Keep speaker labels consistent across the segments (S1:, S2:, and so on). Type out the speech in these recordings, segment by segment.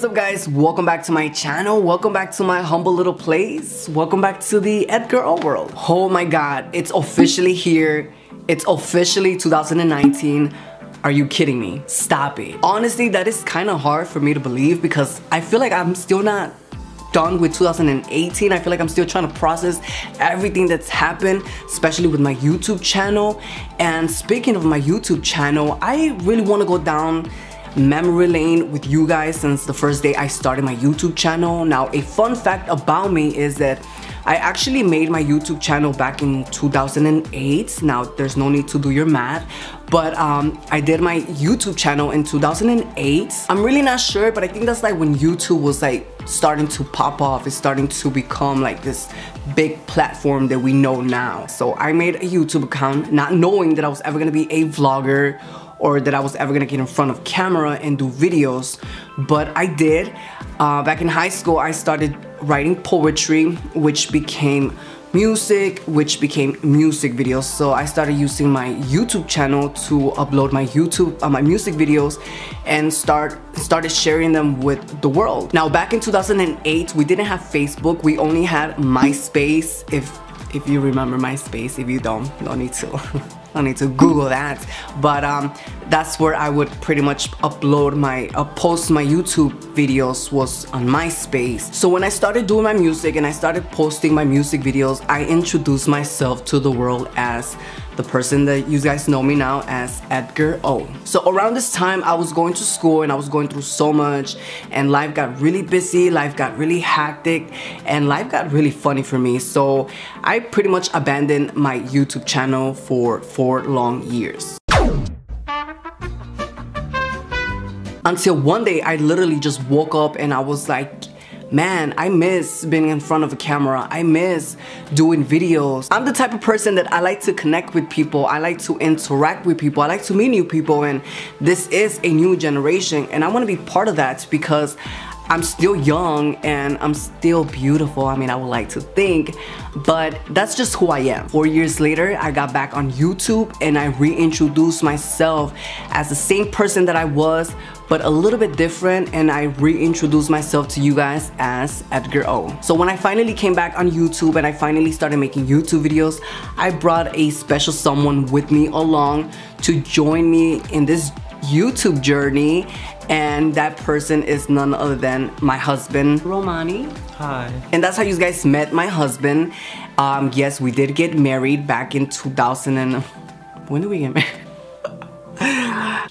S1: what's up guys? Welcome back to my channel. Welcome back to my humble little place. Welcome back to the Edgar-O world. Oh my god, it's officially here. It's officially 2019. Are you kidding me? Stop it. Honestly, that is kind of hard for me to believe because I feel like I'm still not done with 2018. I feel like I'm still trying to process everything that's happened, especially with my YouTube channel. And speaking of my YouTube channel, I really want to go down memory lane with you guys since the first day I started my YouTube channel. Now, a fun fact about me is that I actually made my YouTube channel back in 2008. Now, there's no need to do your math, but I did my YouTube channel in 2008. I'm really not sure, but I think that's like when YouTube was like starting to pop off. It's starting to become like this big platform that we know now. So I made a YouTube account not knowing that I was ever gonna be a vlogger or that I was ever gonna get in front of camera and do videos, but I did. Back in high school, I started writing poetry, which became music, which became music videos. So I started using my YouTube channel to upload my my music videos and started sharing them with the world. Now, back in 2008, we didn't have Facebook. We only had MySpace. If you remember MySpace. If you don't need to. I need to Google that, but that's where I would pretty much upload post my YouTube videos was on MySpace. So when I started doing my music and I started posting my music videos, I introduced myself to the world as the person that you guys know me now as Edgar-O. So around this time, I was going to school and I was going through so much, and life got really busy, life got really hectic, and life got really funny for me. So I pretty much abandoned my YouTube channel for 4 long years. Until one day, I literally just woke up and I was like, man, I miss being in front of a camera. I miss doing videos. I'm the type of person that I like to connect with people. I like to interact with people. I like to meet new people, and this is a new generation, and I want to be part of that because I'm still young and I'm still beautiful. I mean, I would like to think, but that's just who I am. 4 years later, I got back on YouTube and I reintroduced myself as the same person that I was, but a little bit different, and I reintroduced myself to you guys as Edgar-O. So when I finally came back on YouTube and I finally started making YouTube videos, I brought a special someone with me along to join me in this YouTube journey, and that person is none other than my husband, Romani.
S2: Hi. And
S1: that's how you guys met my husband. Yes, we did get married back in 2000 and... When did we get married?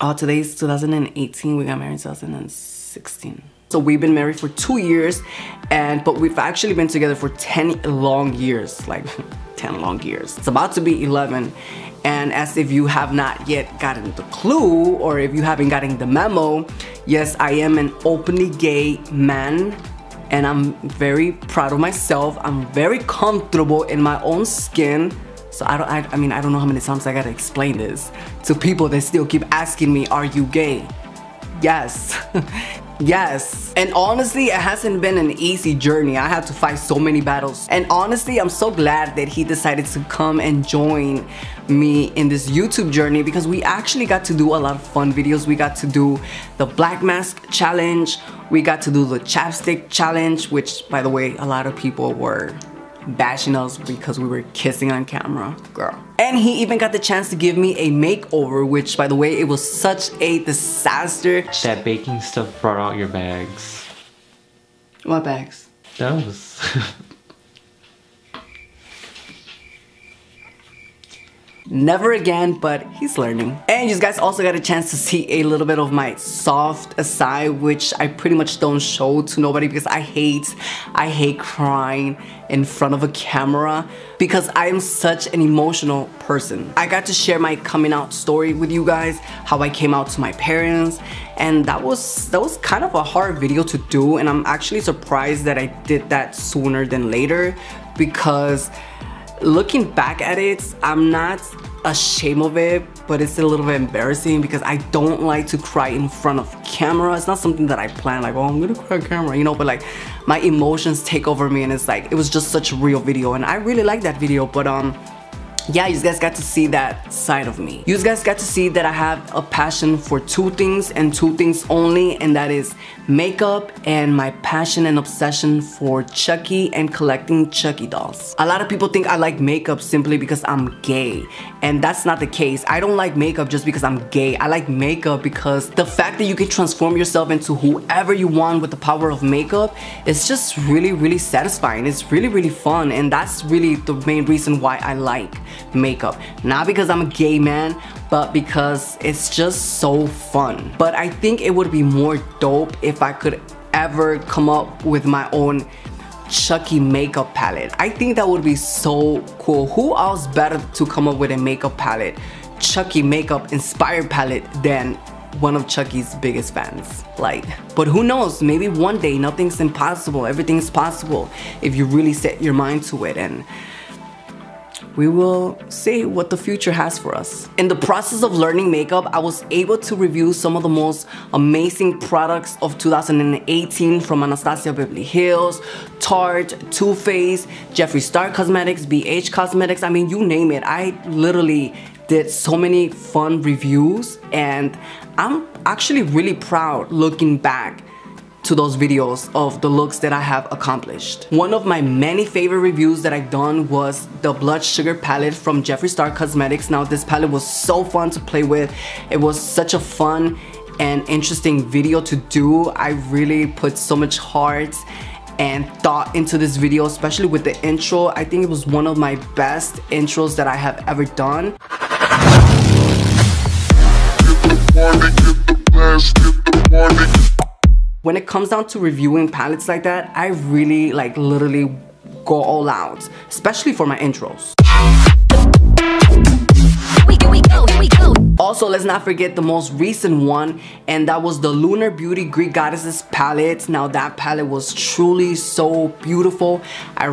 S1: Oh, today's 2018. We got married in 2016. So we've been married for 2 years, but we've actually been together for 10 long years, like 10 long years. It's about to be 11. And as if you have not yet gotten the clue, or if you haven't gotten the memo, yes, I am an openly gay man, and I'm very proud of myself. I'm very comfortable in my own skin. So I mean, I don't know how many times I gotta explain this to people that still keep asking me, are you gay? Yes. Yes. And honestly, it hasn't been an easy journey. I had to fight so many battles. And honestly, I'm so glad that he decided to come and join me in this YouTube journey, because we actually got to do a lot of fun videos. We got to do the black mask challenge. We got to do the chapstick challenge, which, by the way, a lot of people were bashing us because we were kissing on camera, girl. And he even got the chance to give me a makeover, which, by the way, it was such a disaster.
S2: That baking stuff brought out your bags.
S1: What bags?
S2: Those.
S1: Never again, but he's learning. And you guys also got a chance to see a little bit of my soft side, which I pretty much don't show to nobody because I hate crying in front of a camera because I am such an emotional person. I got to share my coming out story with you guys, how I came out to my parents, and that was kind of a hard video to do, and I'm actually surprised that I did that sooner than later, because looking back at it, I'm not ashamed of it, but it's a little bit embarrassing because I don't like to cry in front of camera. It's not something that I plan, like, oh, I'm gonna cry on camera, you know, but like my emotions take over me, and it's like, it was just such a real video, and I really like that video. But yeah, you guys got to see that side of me. You guys got to see that I have a passion for two things and two things only, and that is makeup and my passion and obsession for Chucky and collecting Chucky dolls. A lot of people think I like makeup simply because I'm gay, and that's not the case. I don't like makeup just because I'm gay. I like makeup because the fact that you can transform yourself into whoever you want with the power of makeup is just really satisfying. It's really fun, and that's really the main reason why I like makeup. Not because I'm a gay man, but because it's just so fun. But I think it would be more dope if I could ever come up with my own Chucky makeup palette. I think that would be so cool. Who else better to come up with a makeup palette, Chucky makeup inspired palette, than one of Chucky's biggest fans? Like, but who knows, maybe one day. Nothing's impossible, everything's possible if you really set your mind to it, and we will see what the future has for us. In the process of learning makeup, I was able to review some of the most amazing products of 2018 from Anastasia Beverly Hills, Tarte, Too Faced, Jeffree Star Cosmetics, BH Cosmetics, I mean, you name it. I literally did so many fun reviews, and I'm actually really proud looking back to those videos of the looks that I have accomplished. One of my many favorite reviews that I've done was the Blood Sugar palette from Jeffree Star Cosmetics. Now, this palette was so fun to play with. It was such a fun and interesting video to do. I really put so much heart and thought into this video, especially with the intro. I think it was one of my best intros that I have ever done. When it comes down to reviewing palettes like that, I really like literally go all out, especially for my intros. Also, let's not forget the most recent one, and that was the Lunar Beauty Greek Goddesses palette. Now, that palette was truly so beautiful. I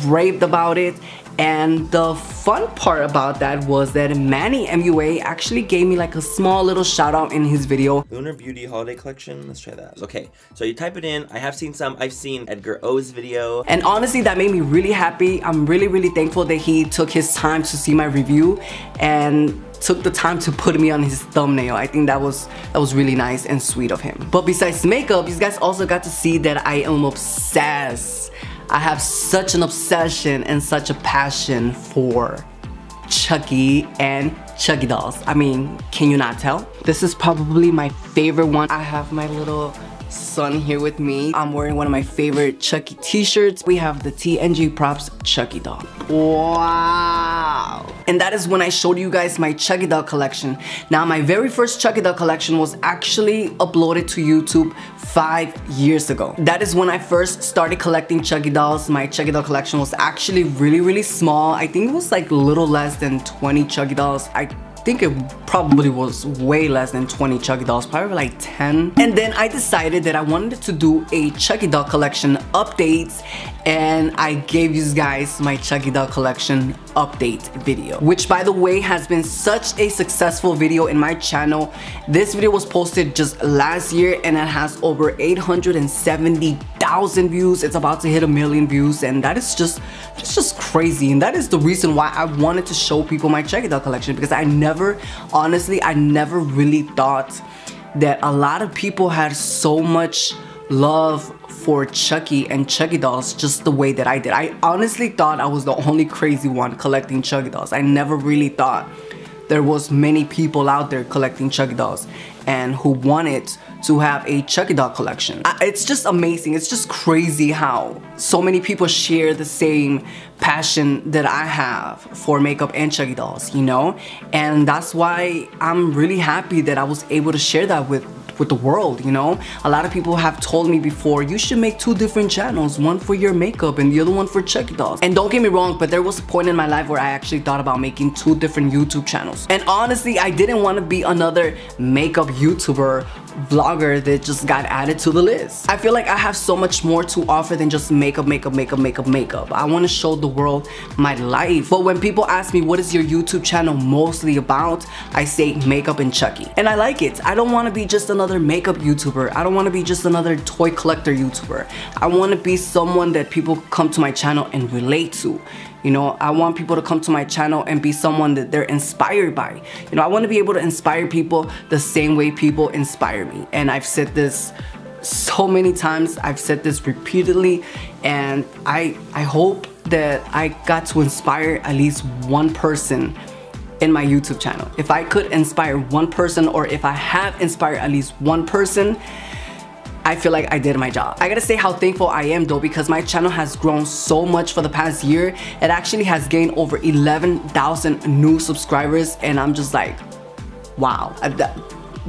S1: raved about it. And the fun part about that was that Manny MUA actually gave me like a small little shout out in his video.
S3: Lunar Beauty Holiday Collection, let's try that. Okay, so you type it in. I have seen some, I've seen Edgar-O's video.
S1: And honestly, that made me really happy. I'm really thankful that he took his time to see my review and took the time to put me on his thumbnail. I think that was really nice and sweet of him. But besides makeup, you guys also got to see that I am obsessed. I have such an obsession and such a passion for Chucky and Chucky dolls. I mean, can you not tell? This is probably my favorite one. I have my little son here with me. I'm wearing one of my favorite Chucky t-shirts. We have the TNG Props Chucky doll. Wow! And that is when I showed you guys my Chucky doll collection. Now, my very first Chucky doll collection was actually uploaded to YouTube 5 years ago. That is when I first started collecting Chucky dolls. My Chucky doll collection was actually really small. I think it was like a little less than 20 Chucky dolls. I think it probably was way less than 20 Chucky dolls, probably like 10. And then I decided that I wanted to do a Chucky doll collection updates, and I gave you guys my Chucky doll collection update video, which by the way has been such a successful video in my channel. This video was posted just last year and it has over 870,000 views. It's about to hit 1 million views, and that is just crazy. And that is the reason why I wanted to show people my Chucky doll collection, because honestly, I never really thought that a lot of people had so much love for Chucky and Chucky dolls just the way that I did. I honestly thought I was the only crazy one collecting Chucky dolls. I never really thought there was many people out there collecting Chucky dolls and who wanted to have a Chucky doll collection. It's just amazing. It's just crazy how so many people share the same passion that I have for makeup and Chucky dolls, you know? And that's why I'm really happy that I was able to share that with the world, you know? A lot of people have told me before, you should make 2 different channels, one for your makeup and the other one for Chucky dolls. And don't get me wrong, but there was a point in my life where I actually thought about making 2 different YouTube channels. And honestly, I didn't want to be another makeup YouTuber vlogger that just got added to the list. I feel like I have so much more to offer than just makeup. I want to show the world my life. But when people ask me what is your YouTube channel mostly about, I say makeup and Chucky. And I like it. I don't want to be just another makeup YouTuber. I don't want to be just another toy collector YouTuber. I want to be someone that people come to my channel and relate to. You know, I want people to come to my channel and be someone that they're inspired by. You know, I want to be able to inspire people the same way people inspire me. And I've said this so many times, I've said this repeatedly, and I hope that I got to inspire at least one person in my YouTube channel. If I could inspire one person, or if I have inspired at least one person, I feel like I did my job. I gotta say how thankful I am though, because my channel has grown so much for the past year. It actually has gained over 11,000 new subscribers, and I'm just like, wow.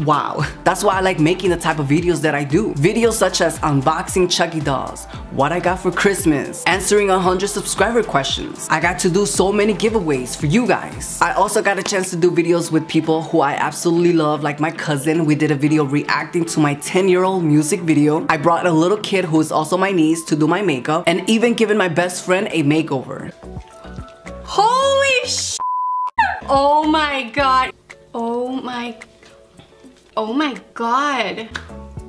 S1: Wow. That's why I like making the type of videos that I do. Videos such as unboxing Chucky Dolls, what I got for Christmas, answering 100 subscriber questions. I got to do so many giveaways for you guys. I also got a chance to do videos with people who I absolutely love, like my cousin. We did a video reacting to my 10-year-old music video. I brought a little kid who is also my niece to do my makeup, and even given my best friend a makeover.
S4: Holy sh! Oh my god. Oh my god. Oh my god.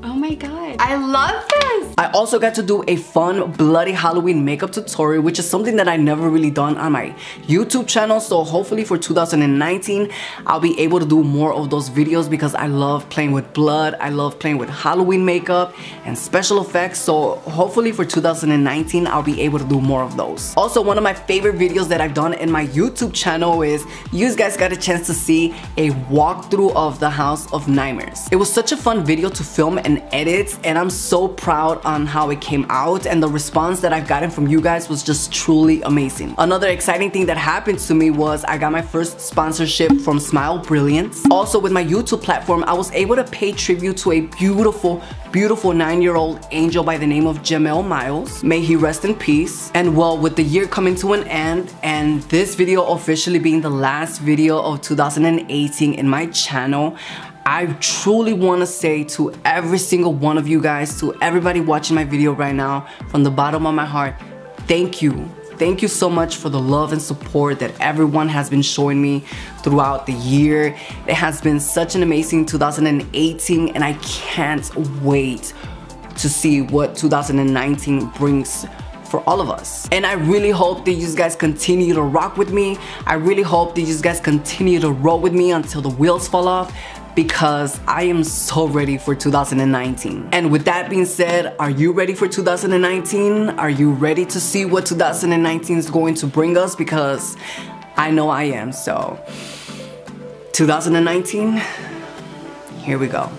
S4: Oh my god. I love this.
S1: I also got to do a fun bloody Halloween makeup tutorial, which is something that I never really done on my YouTube channel. So hopefully for 2019, I'll be able to do more of those videos, because I love playing with blood. I love playing with Halloween makeup and special effects. So hopefully for 2019, I'll be able to do more of those. Also, one of my favorite videos that I've done in my YouTube channel is, you guys got a chance to see a walkthrough of the House of Nightmares. It was such a fun video to film and edit, and I'm so proud on how it came out, and the response that I've gotten from you guys was just truly amazing. Another exciting thing that happened to me was I got my first sponsorship from Smile Brilliance. Also, with my YouTube platform, I was able to pay tribute to a beautiful 9-year-old angel by the name of Jamel Miles. May he rest in peace. And well, with the year coming to an end, and this video officially being the last video of 2018 in my channel, I truly want to say to every single one of you guys, to everybody watching my video right now, from the bottom of my heart, thank you. Thank you so much for the love and support that everyone has been showing me throughout the year. It has been such an amazing 2018, and I can't wait to see what 2019 brings for all of us. And I really hope that you guys continue to rock with me. I really hope that you guys continue to roll with me until the wheels fall off, because I am so ready for 2019. And with that being said, are you ready for 2019? Are you ready to see what 2019 is going to bring us? Because I know I am. So 2019, here we go.